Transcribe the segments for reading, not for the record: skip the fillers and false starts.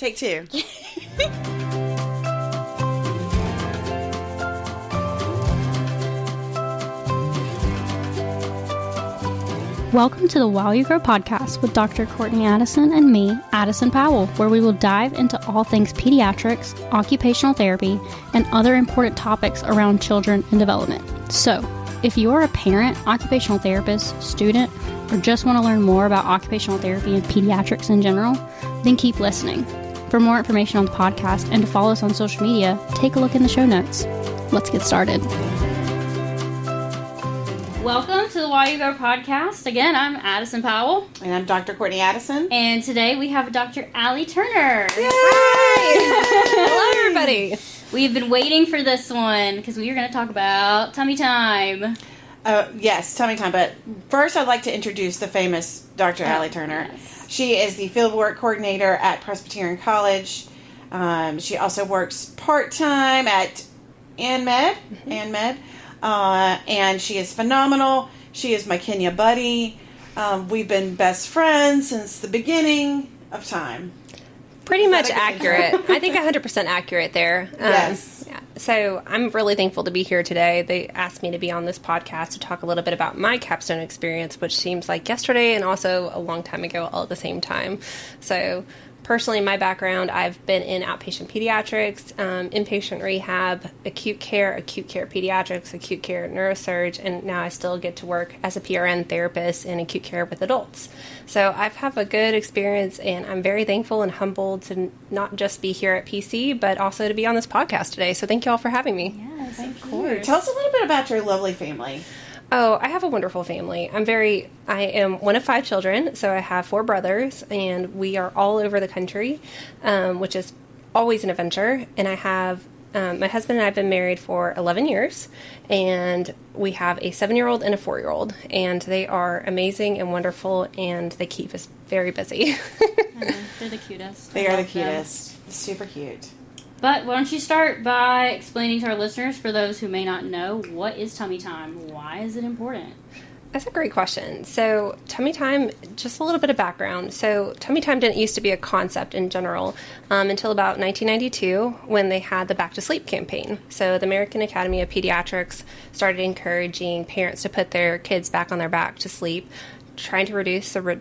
Take two. Welcome to the While You Grow podcast with Dr. Courtney Addison and me, Addison Powell, where we will dive into all things pediatrics, occupational therapy, and other important topics around children and development. So, if you are a parent, occupational therapist, student, or just want to learn more about occupational therapy and pediatrics in general, then keep listening. For more information on the podcast and to follow us on social media, take a look in the show notes. Let's get started. Welcome to the While You Grow podcast. Again, I'm Addison Powell. And I'm Dr. Courtney Addison. And today we have Dr. Allie Turner. Yay! Hello, everybody. We've been waiting for this one because we are going to talk about tummy time. Yes, tummy time. But first, I'd like to introduce the famous Dr. Allie Turner. Yes. She is the fieldwork coordinator at Presbyterian College. She also works part-time at ANMED. And she is phenomenal. She is my Kenya buddy. We've been best friends since the beginning of time. Pretty much accurate. I think 100% accurate there. Yes. Yeah. So I'm really thankful to be here today. They asked me to be on this podcast to talk a little bit about my capstone experience, which seems like yesterday and also a long time ago all at the same time. So personally, my background, I've been in outpatient pediatrics, inpatient rehab, acute care pediatrics, acute care neurosurge, and now I still get to work as a PRN therapist in acute care with adults. So I've had a good experience, and I'm very thankful and humbled to not just be here at PC, but also to be on this podcast today. So thank you all for having me. Yes, of course. Tell us a little bit about your lovely family. Oh, I have a wonderful family. I am one of 5 children, so I have 4 brothers, and we are all over the country, which is always an adventure. And I have, my husband and I have been married for 11 years, and we have a 7-year-old and a 4-year-old, and they are amazing and wonderful, and they keep us very busy. They're the cutest. They are the cutest. Super cute. But why don't you start by explaining to our listeners, for those who may not know, what is tummy time? Why is it important? That's a great question. So tummy time, just a little bit of background. So tummy time didn't used to be a concept in general until about 1992 when they had the Back to Sleep campaign. So the American Academy of Pediatrics started encouraging parents to put their kids back on their back to sleep, trying to reduce the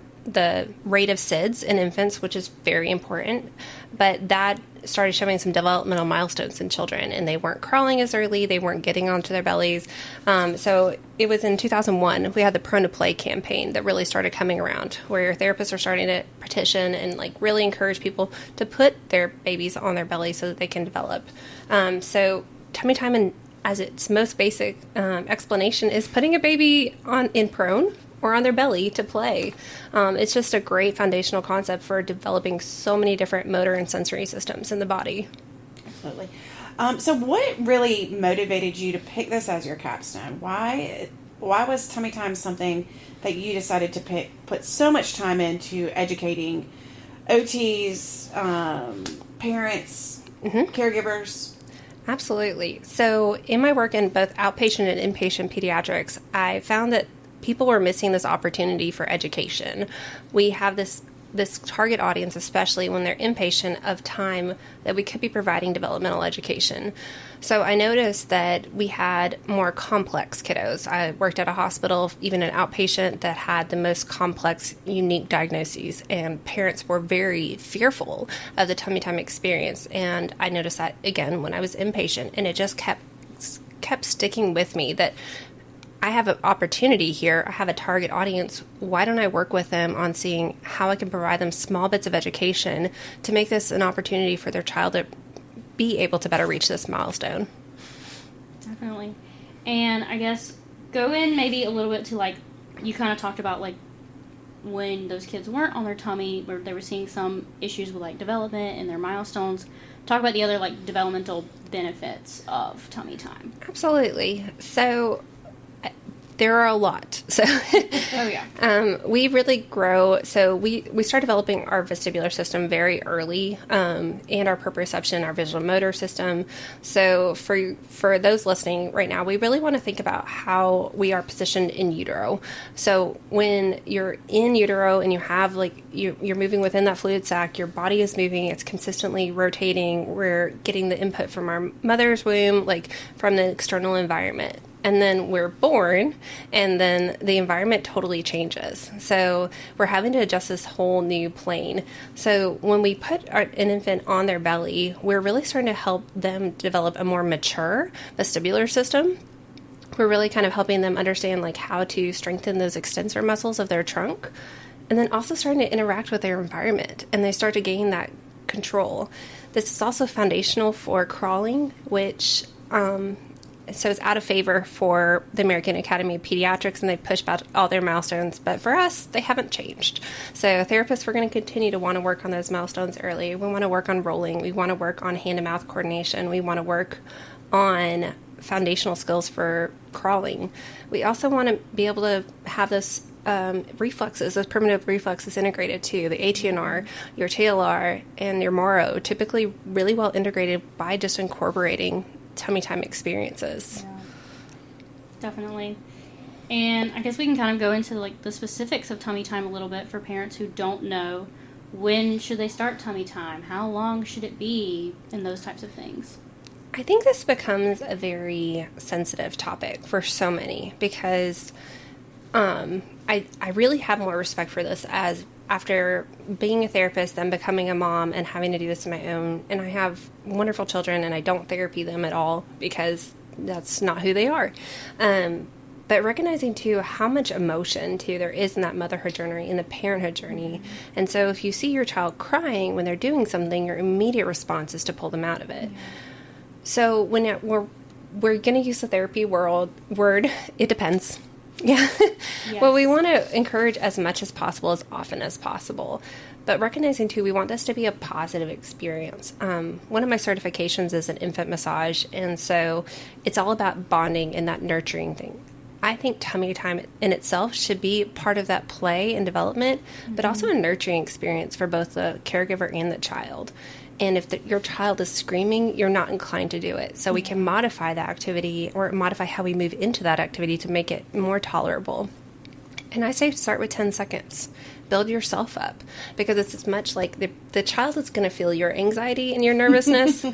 rate of SIDS in infants, which is very important. But that started showing some developmental milestones in children, and they weren't crawling as early, they weren't getting onto their bellies. So it was in 2001, we had the Prone to Play campaign that really started coming around, where therapists are starting to petition and really encourage people to put their babies on their belly so that they can develop. So tummy time, as its most basic explanation, is putting a baby in prone or on their belly to play. It's just a great foundational concept for developing so many different motor and sensory systems in the body. Absolutely. So what really motivated you to pick this as your capstone? Why was tummy time something that you decided to put so much time into educating OTs, parents, caregivers? Absolutely. So in my work in both outpatient and inpatient pediatrics, I found that people were missing this opportunity for education. We have this target audience, especially when they're inpatient, of time that we could be providing developmental education. So I noticed that we had more complex kiddos. I worked at a hospital, even an outpatient, that had the most complex, unique diagnoses, and parents were very fearful of the tummy time experience. And I noticed that again when I was inpatient, and it just kept sticking with me that I have an opportunity here. I have a target audience. Why don't I work with them on seeing how I can provide them small bits of education to make this an opportunity for their child to be able to better reach this milestone? Definitely. And I guess go in maybe a little bit to you kind of talked about when those kids weren't on their tummy, where they were seeing some issues with development and their milestones. Talk about the other developmental benefits of tummy time. Absolutely. So There are a lot. So Oh, yeah. we really grow. So we start developing our vestibular system very early, and our proprioception, our visual motor system. So for those listening right now, we really want to think about how we are positioned in utero. So when you're in utero and you have you're moving within that fluid sac, your body is moving, it's consistently rotating. We're getting the input from our mother's womb, from the external environment. And then we're born, and then the environment totally changes. So we're having to adjust this whole new plane. So when we put an infant on their belly, we're really starting to help them develop a more mature vestibular system. We're really kind of helping them understand how to strengthen those extensor muscles of their trunk, and then also starting to interact with their environment, and they start to gain that control. This is also foundational for crawling, which so it's out of favor for the American Academy of Pediatrics, and they push back all their milestones. But for us, they haven't changed. So therapists, we're going to continue to want to work on those milestones early. We want to work on rolling. We want to work on hand-to-mouth coordination. We want to work on foundational skills for crawling. We also want to be able to have those reflexes, those primitive reflexes integrated too. The ATNR, your TLR, and your MORO, typically really well integrated by just incorporating tummy time experiences. Yeah, definitely. And I guess we can kind of go into the specifics of tummy time a little bit for parents who don't know. When should they start tummy time? How long should it be? And those types of things. I think this becomes a very sensitive topic for so many, because I really have more respect for this as after being a therapist, then becoming a mom and having to do this on my own. And I have wonderful children, and I don't therapy them at all because that's not who they are. But recognizing too how much emotion too there is in that motherhood journey, in the parenthood journey. Mm-hmm. And so if you see your child crying when they're doing something, your immediate response is to pull them out of it. Yeah. So when we're going to use the therapy word, it depends. Yeah. Yes. Well, we want to encourage as much as possible, as often as possible. But recognizing, too, we want this to be a positive experience. One of my certifications is an infant massage, and so it's all about bonding and that nurturing thing. I think tummy time in itself should be part of that play and development, mm-hmm. but also a nurturing experience for both the caregiver and the child. And if your child is screaming, you're not inclined to do it. So we can modify that activity or modify how we move into that activity to make it more tolerable. And I say start with 10 seconds. Build yourself up, because it's as much like the child is going to feel your anxiety and your nervousness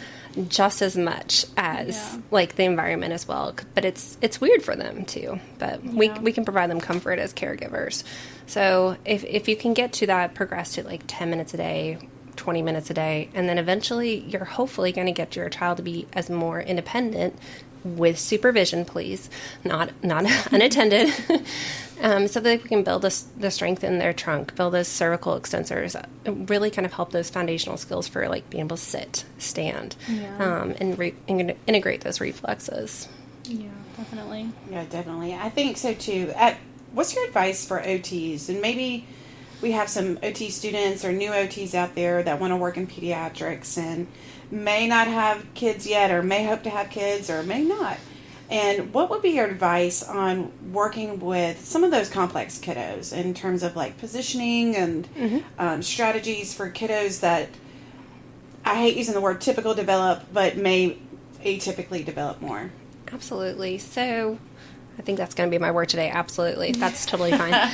just as much as the environment as well. But it's weird for them too. But we can provide them comfort as caregivers. So if you can get to that, progress to 10 minutes a day, 20 minutes a day, and then eventually you're hopefully going to get your child to be as more independent with supervision, please, not unattended, so that we can build the strength in their trunk, build those cervical extensors, really kind of help those foundational skills for being able to sit, stand, and integrate those reflexes. Yeah, definitely. Yeah, definitely. I think so too. What's your advice for OTs? And maybe we have some OT students or new OTs out there that want to work in pediatrics and may not have kids yet, or may hope to have kids, or may not. And what would be your advice on working with some of those complex kiddos in terms of positioning and strategies for kiddos that, I hate using the word typical develop, but may atypically develop more? Absolutely. So I think that's going to be my word today. Absolutely. That's totally fine.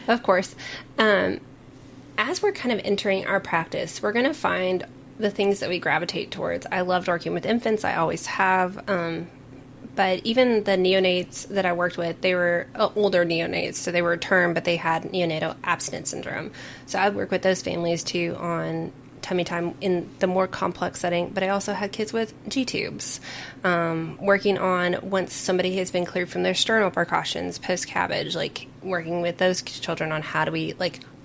Of course. As we're kind of entering our practice, we're going to find the things that we gravitate towards. I loved working with infants. I always have. But even the neonates that I worked with, they were older neonates. So they were term, but they had neonatal abstinence syndrome. So I would work with those families too on tummy time in the more complex setting. But I also had kids with G-tubes, working on once somebody has been cleared from their sternal precautions, post-cabbage, working with those children on how do we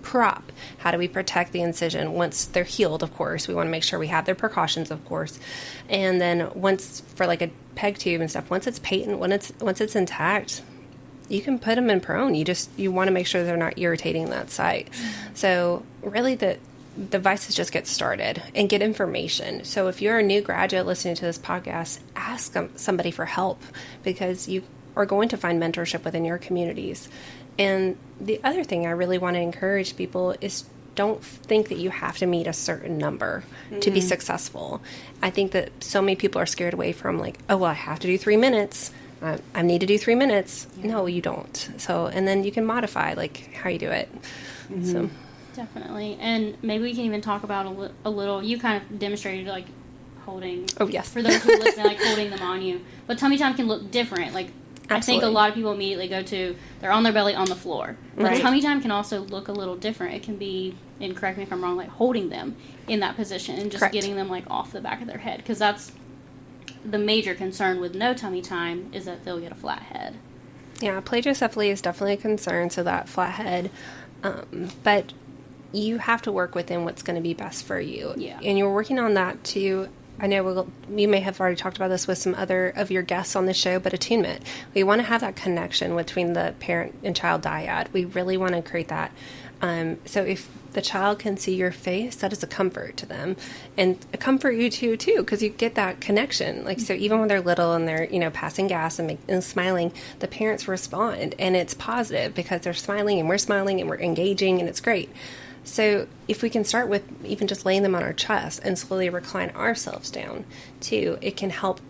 prop, how do we protect the incision once they're healed. Of course, we want to make sure we have their precautions, of course. And then once for a peg tube and stuff, once it's patent, once it's intact, you can put them in prone. You want to make sure they're not irritating that site. So really the advice is just get started and get information. So if you're a new graduate listening to this podcast, ask somebody for help, because are going to find mentorship within your communities. And the other thing I really want to encourage people is don't think that you have to meet a certain number to be successful. I think that so many people are scared away from like, oh, well, I have to do 3 minutes. I need to do 3 minutes. Yeah. No, you don't. So, and then you can modify like how you do it. So. Definitely. And maybe we can even talk about a little, you kind of demonstrated like holding. Oh, yes. For those who listen, like holding them on you. But tummy time can look different. Like, absolutely. I think a lot of people immediately go to, they're on their belly on the floor. But Right. tummy time can also look a little different. It can be, and correct me if I'm wrong, like holding them in that position and just Correct. getting them like off the back of their head. Because that's the major concern with no tummy time is that they'll get a flat head. Yeah, plagiocephaly is definitely a concern, so that flat head. But you have to work within what's going to be best for you. Yeah. And you're working on that too. I know you may have already talked about this with some other of your guests on the show, but attunement. We want to have that connection between the parent and child dyad. We really want to create that. So if the child can see your face, that is a comfort to them, and a comfort you too, because you get that connection. Like, so even when they're little and they're, passing gas and smiling, the parents respond, and it's positive because they're smiling and we're engaging, and it's great. So if we can start with even just laying them on our chest and slowly recline ourselves down too, it can help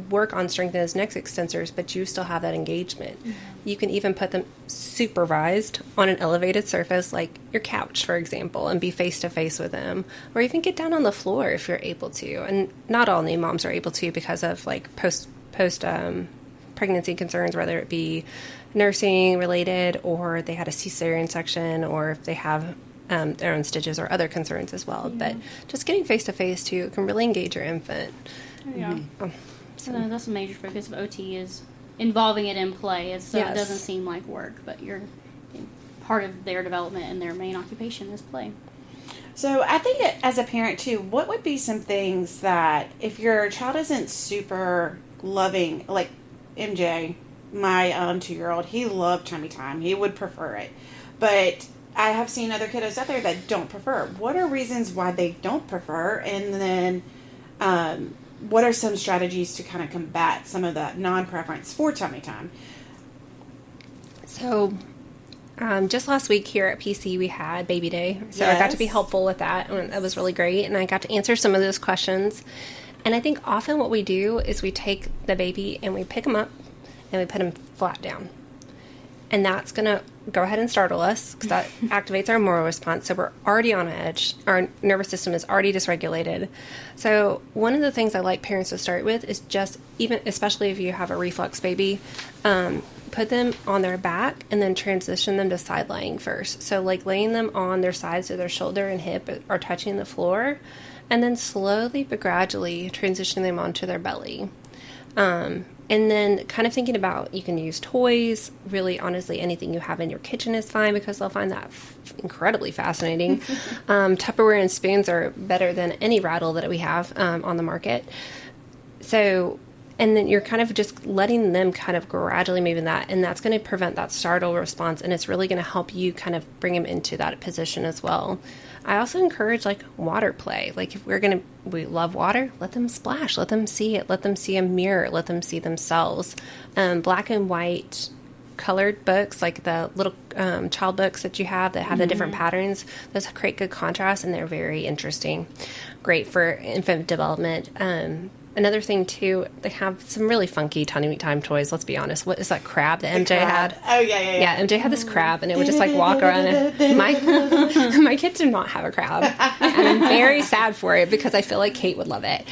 work on strengthening those neck extensors, but you still have that engagement. Mm-hmm. You can even put them supervised on an elevated surface like your couch, for example, and be face to face with them, or even get down on the floor if you're able to. And not all new moms are able to because of like post pregnancy concerns, whether it be nursing related or they had a cesarean section or if they have their own stitches or other concerns as well. But just getting face to face too can really engage your infant. Yeah. So that's a major focus of OT is involving it in play. So It doesn't seem like work, but you're part of their development and their main occupation is play. So I think as a parent too, what would be some things that if your child isn't super loving, like MJ, my 2-year-old, he loved tummy time. He would prefer it. But I have seen other kiddos out there that don't prefer. What are reasons why they don't prefer? And then what are some strategies to kind of combat some of that non-preference for tummy time? So just last week here at PC, we had baby day. So I got to be helpful with that. And that was really great. And I got to answer some of those questions. And I think often what we do is we take the baby and we pick him up and we put him flat down. And that's going to go ahead and startle us because that activates our moral response. So we're already on edge. Our nervous system is already dysregulated. So one of the things I like parents to start with is just, even especially if you have a reflux baby, put them on their back and then transition them to side lying first. So like laying them on their sides so their shoulder and hip are touching the floor, and then slowly but gradually transitioning them onto their belly. And then kind of thinking about, you can use toys. Really, honestly, anything you have in your kitchen is fine because they'll find that incredibly fascinating. Tupperware and spoons are better than any rattle that we have on the market. So, and then you're kind of just letting them kind of gradually move in that, and that's going to prevent that startle response, and it's really going to help you kind of bring them into that position as well. I also encourage like water play. Like if we love water, let them splash, let them see it, let them see a mirror, let them see themselves. Black and white colored books, like the little child books that you have that have the different patterns, those create good contrast and they're very interesting. Great for infant development. Another thing too, they have some really funky tummy time toys. Let's be honest. What is that crab that MJ had? Oh yeah. Yeah, MJ had this crab, and it would just like walk around. And my kids do not have a crab, and I'm very sad for it because I feel like Kate would love it.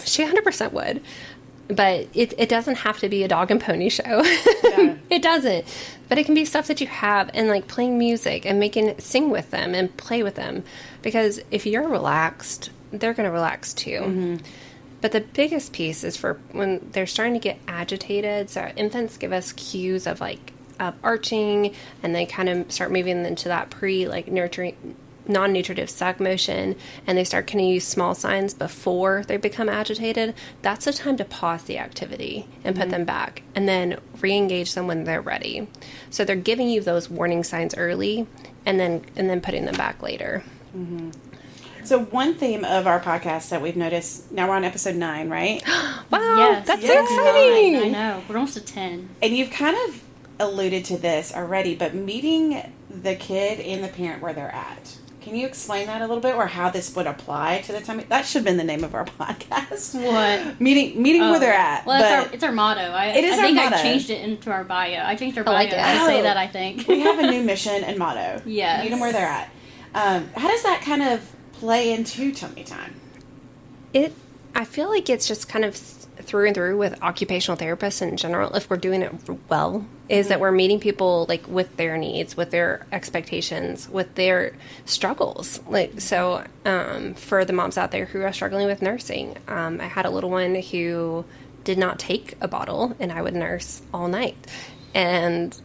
She 100% would, but it doesn't have to be a dog and pony show. Yeah. It doesn't, but it can be stuff that you have, and like playing music and sing with them and play with them, because if you're relaxed, they're going to relax too. Mm-hmm. But the biggest piece is for when they're starting to get agitated. So infants give us cues of arching, and they kind of start moving into that nurturing, non-nutritive suck motion, and they start kind of use small signs before they become agitated. That's the time to pause the activity and put them back, and then re-engage them when they're ready. So they're giving you those warning signs early, and then putting them back later. Mm-hmm. So one theme of our podcast that we've noticed, now we're on episode 9, right? Wow, Yes. that's Yeah. so exciting. I know. We're almost at 10. And you've kind of alluded to this already, but meeting the kid and the parent where they're at. Can you explain that a little bit, or how this would apply to the tummy? That should have been the name of our podcast. What? Meeting where they're at. Well, it's our motto. It is I think our motto. I changed it into our bio. I changed our bio like it. to say Oh. that, I think. We have a new mission and motto. Yes. Meet them where they're at. How does that kind of play into tummy time? I feel like it's just kind of through and through with occupational therapists in general, if we're doing it well, is that we're meeting people like with their needs, with their expectations, with their struggles. Like, so for the moms out there who are struggling with nursing, I had a little one who did not take a bottle, and I would nurse all night. And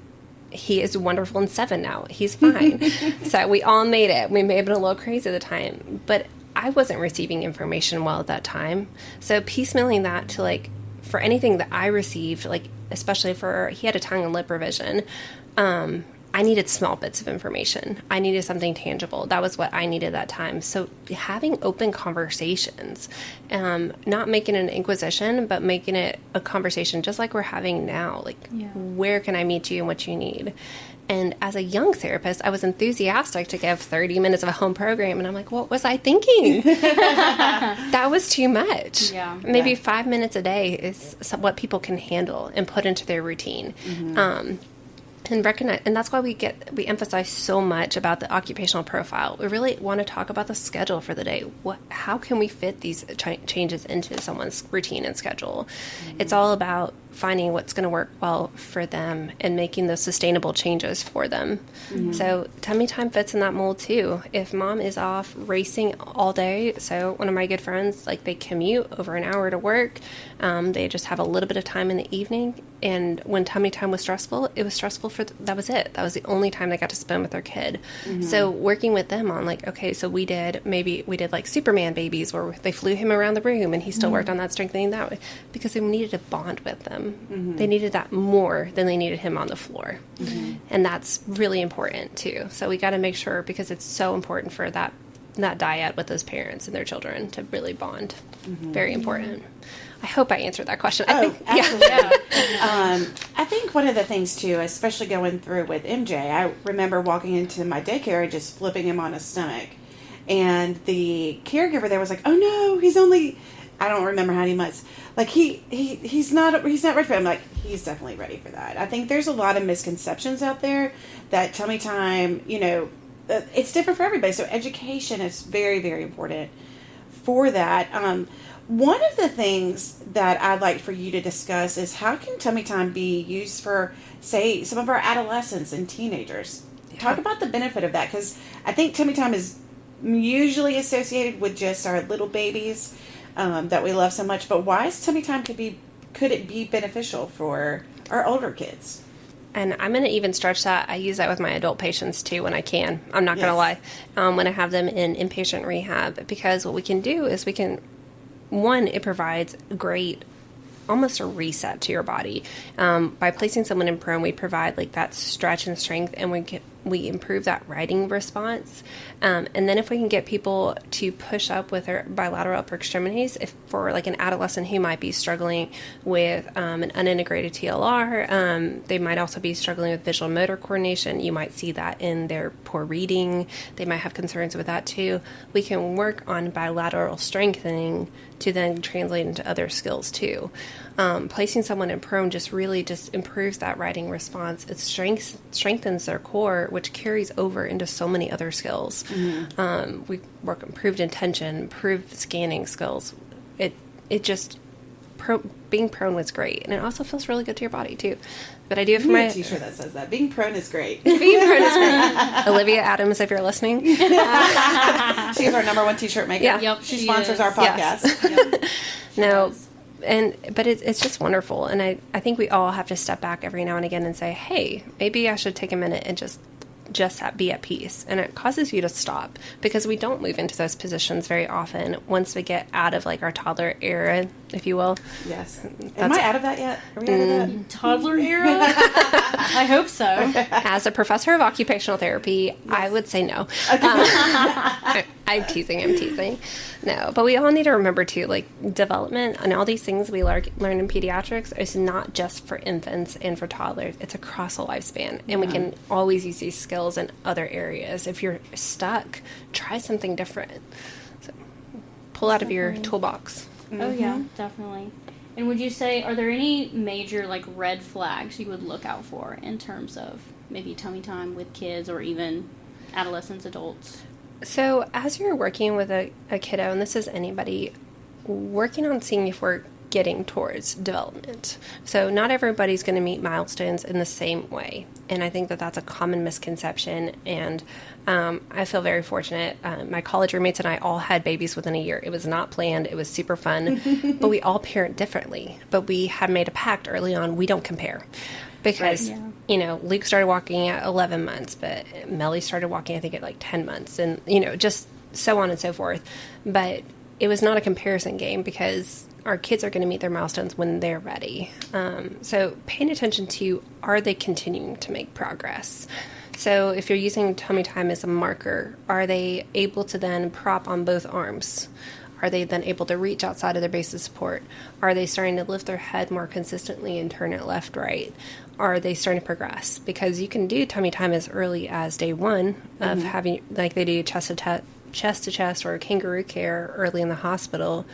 he is wonderful and 7 now. He's fine. So we all made it. We may have been a little crazy at the time, but I wasn't receiving information well at that time. So piecemealing that to like, for anything that I received, like, especially for, he had a tongue and lip revision, I needed small bits of information. I needed something tangible. That was what I needed that time. So having open conversations, not making it an inquisition, but making it a conversation just like we're having now. Like, where can I meet you and what you need? And as a young therapist, I was enthusiastic to give 30 minutes of a home program. And I'm like, what was I thinking? That was too much. Yeah. Maybe 5 minutes a day is what people can handle and put into their routine. And recognize, and that's why we emphasize so much about the occupational profile. We really want to talk about the schedule for the day. How can we fit these changes into someone's routine and schedule? It's all about finding what's going to work well for them and making those sustainable changes for them. So tummy time fits in that mold too. If mom is off racing all day, so one of my good friends, like, they commute over an hour to work, they just have a little bit of time in the evening, and when tummy time was stressful, it was stressful that was it. That was the only time they got to spend with their kid. So working with them on, like, okay, so we did like Superman babies where they flew him around the room and he still worked on that strengthening that way, because they needed to bond with them. They needed that more than they needed him on the floor. And that's really important too. So we got to make sure, because it's so important for that dyad with those parents and their children to really bond. Very important. I hope I answered that question. I think, Absolutely. I think one of the things too, especially going through with MJ, I remember walking into my daycare and just flipping him on his stomach, and the caregiver there was like, "Oh no, he's only," I don't remember how many months. Like, he's not ready for it. I'm like, he's definitely ready for that. I think there's a lot of misconceptions out there that tummy time, it's different for everybody. So education is very, very important for that. One of the things that I'd like for you to discuss is how can tummy time be used for, say, some of our adolescents and teenagers? Talk about the benefit of that, because I think tummy time is usually associated with just our little babies that we love so much. But why is tummy time could it be beneficial for our older kids? And I'm going to even stretch that. I use that with my adult patients too when I can. I'm not going to lie. When I have them in inpatient rehab, because what we can do is it provides great, almost a reset to your body. By placing someone in prone, we provide like that stretch and strength, and we improve that writing response. And then if we can get people to push up with their bilateral upper extremities, if for like an adolescent who might be struggling with an unintegrated TLR, they might also be struggling with visual motor coordination. You might see that in their poor reading. They might have concerns with that too. We can work on bilateral strengthening to then translate into other skills too. Placing someone in prone just improves that writing response. It strengthens their core, which carries over into so many other skills. We work improved intention, improved scanning skills. Being prone was great, and it also feels really good to your body too. But I do it for my a t-shirt that says that. Being prone is great. Being prone is great. Olivia Adams, if you're listening, she's our number one t-shirt maker. Yeah. Yep, she she sponsors is. our podcast. Yes. But it's just wonderful, and I think we all have to step back every now and again and say, hey, maybe I should take a minute and just be at peace. And it causes you to stop, because we don't move into those positions very often once we get out of like our toddler era, if you will. Yes. Am I out of that yet? Are we out of that? Toddler era? I hope so. As a professor of occupational therapy, I would say no. I'm teasing. No, but we all need to remember too, like development and all these things we learn in pediatrics is not just for infants and for toddlers. It's across the lifespan, and we can always use these skills in other areas. If you're stuck, try something different. So pull out of your toolbox. Oh yeah, definitely. And would you say, are there any major like red flags you would look out for in terms of maybe tummy time with kids or even adolescents, adults? So as you're working with a kiddo, and this is anybody, working on seeing if we're getting towards development. So not everybody's going to meet milestones in the same way. And I think that that's a common misconception. And I feel very fortunate. My college roommates and I all had babies within a year. It was not planned. It was super fun. But we all parent differently. But we had made a pact early on. We don't compare. Because, you know, Luke started walking at 11 months, but Melly started walking, I think, at like 10 months. And, you know, just so on and so forth. But it was not a comparison game because our kids are going to meet their milestones when they're ready. So paying attention to, are they continuing to make progress? So if you're using tummy time as a marker, are they able to then prop on both arms? Are they then able to reach outside of their base of support? Are they starting to lift their head more consistently and turn it left, right? Are they starting to progress? Because you can do tummy time as early as day one of having, like they do chest to chest or kangaroo care early in the hospital.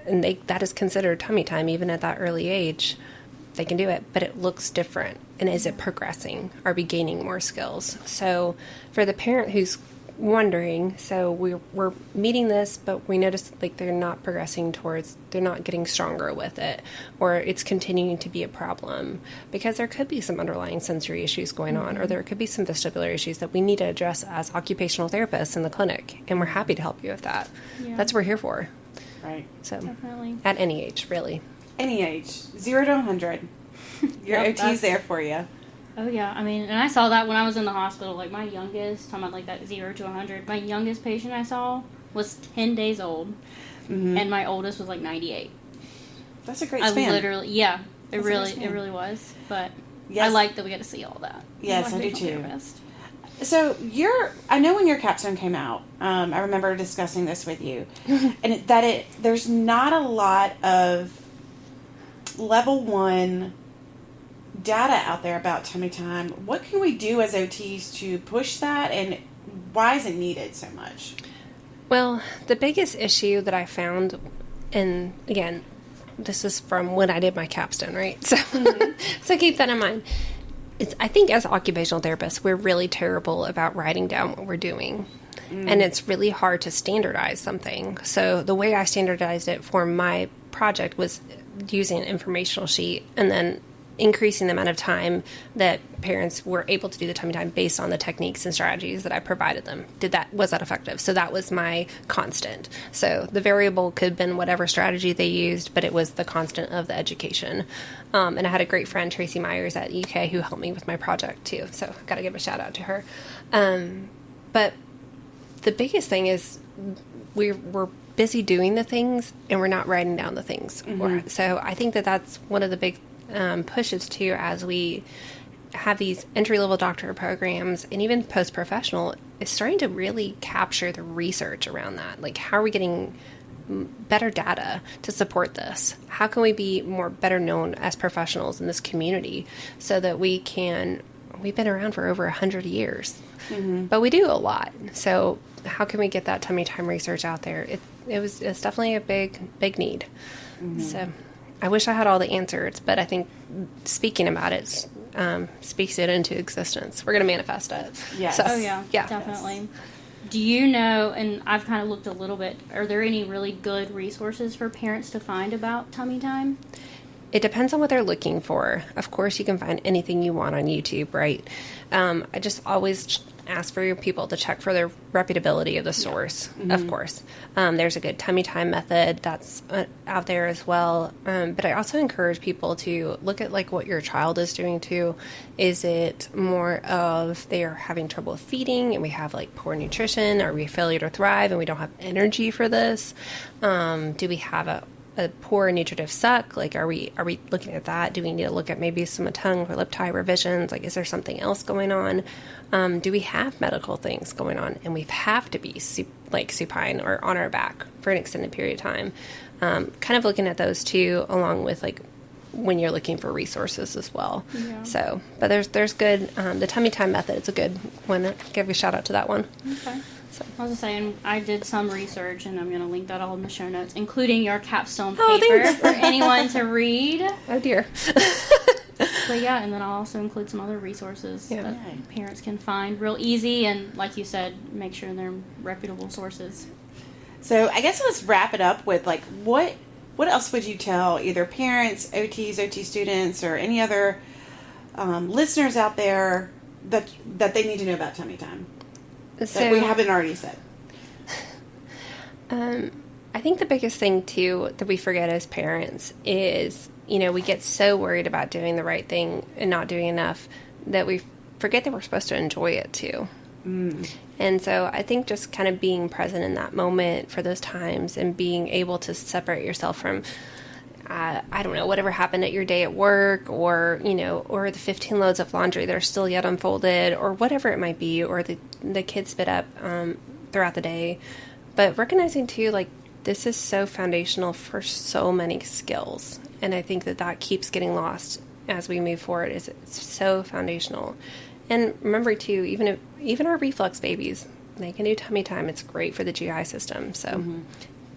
And that is considered tummy time even at that early age. They can do it, but it looks different. And is it progressing? Are we gaining more skills? So for the parent who's wondering, so we're meeting this, but we notice like they're not progressing towards, they're not getting stronger with it, or it's continuing to be a problem, because there could be some underlying sensory issues going on, or there could be some vestibular issues that we need to address as occupational therapists in the clinic, and we're happy to help you with that. That's what we're here for. Right. So Definitely. at any age, really. Any age, 0 to 100. Your OT's there for you. Oh yeah, I mean, and I saw that when I was in the hospital. Like my youngest, talking about like that 0 to 100. My youngest patient I saw was 10 days old, and my oldest was like 98. That's a great span. I literally, it really was. But I like that we got to see all that. Yes, I do too. So I know when your capstone came out, I remember discussing this with you, and there's not a lot of level 1 data out there about tummy time. What can we do as OTs to push that, and why is it needed so much? Well, the biggest issue that I found, and again, this is from when I did my capstone, right? So, so keep that in mind. I think as occupational therapists, we're really terrible about writing down what we're doing. And it's really hard to standardize something. So the way I standardized it for my project was using an informational sheet and then increasing the amount of time that parents were able to do the tummy time based on the techniques and strategies that I provided them. Was that effective? So that was my constant. So the variable could have been whatever strategy they used, but it was the constant of the education. And I had a great friend, Tracy Myers at UK, who helped me with my project too. So I've got to give a shout out to her. But the biggest thing is we're busy doing the things and we're not writing down the things. So I think that that's one of the big pushes too, as we have these entry-level doctorate programs and even post-professional, is starting to really capture the research around that. Like, how are we getting better data to support this? How can we be better known as professionals in this community so that we've been around for over 100 years, but we do a lot. So how can we get that tummy time research out there? It's definitely a big need. So I wish I had all the answers, but I think speaking about it speaks it into existence. We're going to manifest it. Yes. So, yeah, definitely. Yes. Do you know, and I've kind of looked a little bit, are there any really good resources for parents to find about tummy time? It depends on what they're looking for. Of course, you can find anything you want on YouTube, right? I just always ask for your people to check for the reputability of the source, of course. There's a good tummy time method that's out there as well. But I also encourage people to look at like what your child is doing too. Is it more of they're having trouble feeding and we have like poor nutrition? Are we failure to thrive and we don't have energy for this? Do we have a poor nutritive suck? Like, are we looking at that? Do we need to look at maybe some tongue or lip tie revisions? Like, is there something else going on? Do we have medical things going on? And we have to be like supine or on our back for an extended period of time. Kind of looking at those two along with like when you're looking for resources as well. Yeah. So, but there's good, the tummy time method, it's a good one. Give a shout out to that one. Okay. So I was just saying, I did some research, and I'm going to link that all in the show notes, including your capstone paper for anyone to read. Oh dear. But yeah, and then I'll also include some other resources that parents can find real easy, and like you said, make sure they're reputable sources. So I guess let's wrap it up with like what else would you tell either parents, OTs, OT students, or any other listeners out there that they need to know about tummy time that we haven't already said? I think the biggest thing too that we forget as parents is, we get so worried about doing the right thing and not doing enough that we forget that we're supposed to enjoy it too. And so I think just kind of being present in that moment for those times and being able to separate yourself from, I don't know, whatever happened at your day at work, or, or the 15 loads of laundry that are still yet unfolded, or whatever it might be, or the kids spit up throughout the day. But recognizing too, like, this is so foundational for so many skills. And I think that keeps getting lost as we move forward. It's so foundational. And remember too, even our reflux babies, they can do tummy time. It's great for the GI system. So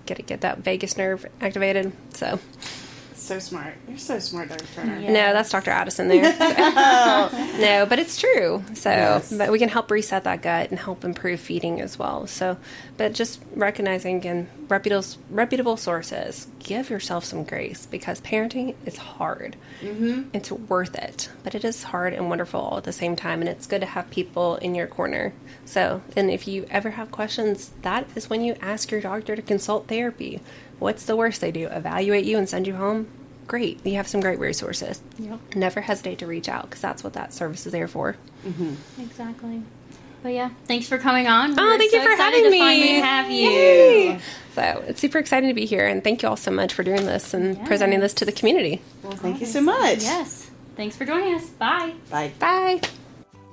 get that vagus nerve activated. So smart. You're so smart, Dr. Turner. No, that's Dr. Addison there. No, but it's true. So, but we can help reset that gut and help improve feeding as well. So, but just recognizing, again, reputable sources. Give yourself some grace, because parenting is hard. It's worth it, but it is hard and wonderful all at the same time. And it's good to have people in your corner. So, and if you ever have questions, that is when you ask your doctor to consult therapy. What's the worst they do? Evaluate you and send you home? Great. You have some great resources. Yep. Never hesitate to reach out, because that's what that service is there for. Exactly. But yeah, thanks for coming on. Thank you for having me. To finally have you. Yay. So it's super exciting to be here, and thank you all so much for doing this and presenting this to the community. Well, thank you so much. Yes. Thanks for joining us. Bye. Bye. Bye.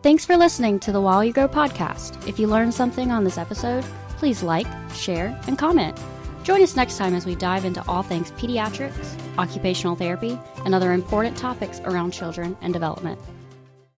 Thanks for listening to the While You Grow podcast. If you learned something on this episode, please like, share, and comment. Join us next time as we dive into all things pediatrics, occupational therapy, and other important topics around children and development.